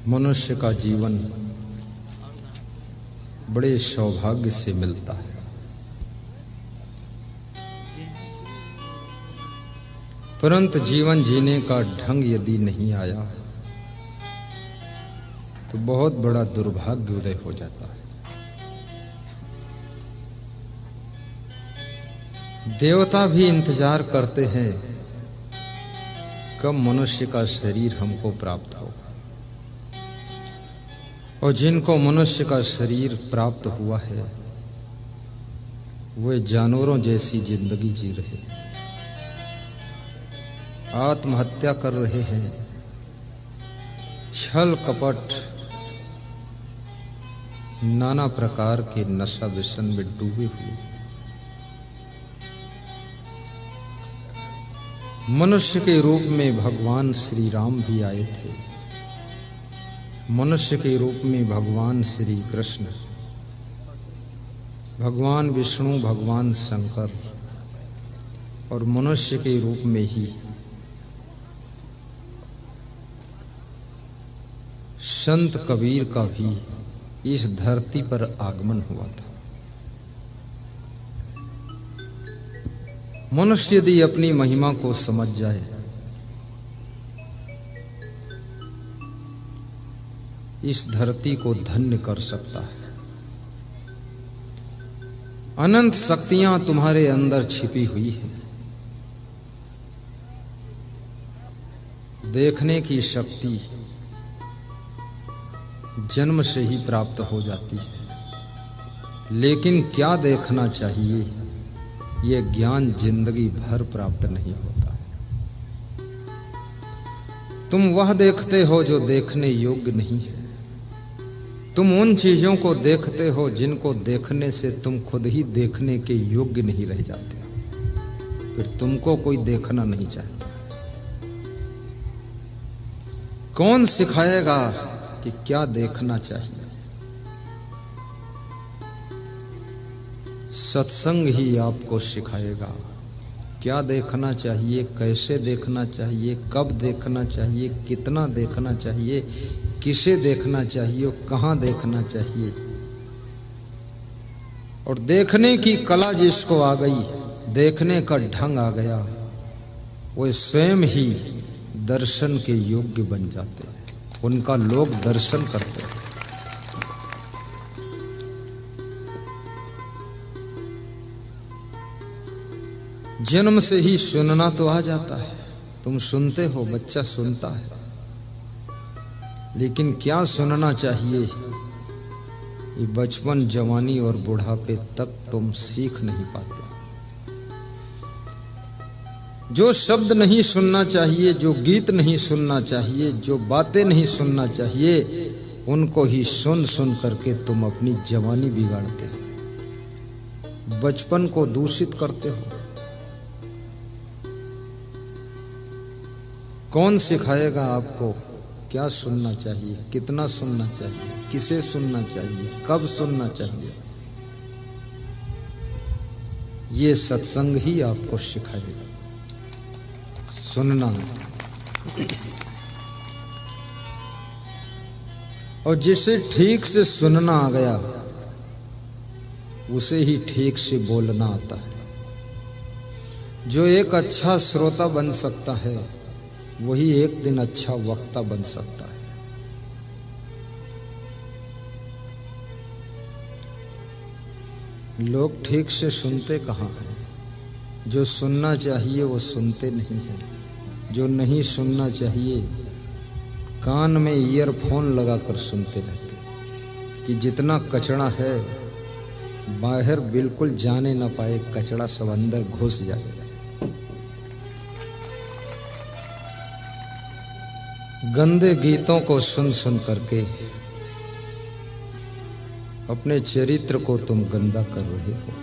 मनुष्य का जीवन बड़े सौभाग्य से मिलता है, परंतु जीवन जीने का ढंग यदि नहीं आया तो बहुत बड़ा दुर्भाग्य उदय हो जाता है। देवता भी इंतजार करते हैं कब मनुष्य का शरीर हमको प्राप्त हो, और जिनको मनुष्य का शरीर प्राप्त हुआ है वे जानवरों जैसी जिंदगी जी रहे, आत्महत्या कर रहे हैं, छल कपट नाना प्रकार के नशा व्यसन में डूबे हुए। मनुष्य के रूप में भगवान श्री राम भी आए थे, मनुष्य के रूप में भगवान श्री कृष्ण, भगवान विष्णु, भगवान शंकर, और मनुष्य के रूप में ही संत कबीर का भी इस धरती पर आगमन हुआ था। मनुष्य यदि अपनी महिमा को समझ जाए इस धरती को धन्य कर सकता है। अनंत शक्तियां तुम्हारे अंदर छिपी हुई हैं। देखने की शक्ति जन्म से ही प्राप्त हो जाती है, लेकिन क्या देखना चाहिए ये ज्ञान जिंदगी भर प्राप्त नहीं होता। तुम वह देखते हो जो देखने योग्य नहीं है, तुम उन चीजों can देखते हो जिनको देखने से तुम खुद ही देखने के योग्य नहीं रह जाते, फिर तुमको कोई देखना नहीं चाहता। कौन सिखाएगा कि क्या देखना चाहिए? सत्संग ही आपको सिखाएगा क्या देखना चाहिए, कैसे देखना चाहिए, कब देखना चाहिए, कितना देखना चाहिए, किसे देखना चाहिए, कहाँ देखना चाहिए। और देखने की कला जिसको आ गई, देखने का ढंग आ गया, वो स्वयं ही दर्शन के योग्य बन जाते हैं, उनका लोग दर्शन करते हैं। जन्म से ही सुनना तो आ जाता है, तुम सुनते हो, बच्चा सुनता है, लेकिन क्या सुनना चाहिए ये बचपन, जवानी और बुढ़ापे तक तुम सीख नहीं पाते। जो शब्द नहीं सुनना चाहिए, जो गीत नहीं सुनना चाहिए, जो बातें नहीं सुनना चाहिए, उनको ही सुन सुन करके तुम अपनी जवानी बिगाड़ते हो, बचपन को दूषित करते हो। कौन सिखाएगा आपको क्या सुनना चाहिए, कितना सुनना चाहिए, किसे सुनना चाहिए, कब सुनना चाहिए? ये सत्संग ही आपको सिखाएगा सुनना। और जिसे ठीक से सुनना आ गया उसे ही ठीक से बोलना आता है। जो एक अच्छा श्रोता बन सकता है वही एक दिन अच्छा वक्ता बन सकता है। लोग ठीक से सुनते कहाँ हैं? जो सुनना चाहिए वो सुनते नहीं हैं, जो नहीं सुनना चाहिए कान में ईयरफोन लगाकर सुनते रहते कि जितना कचड़ा है बाहर बिल्कुल जाने ना पाए, कचड़ा सब अंदर घुस जाए। गंदे गीतों को सुन सुन करके अपने चरित्र को तुम गंदा कर रहे हो।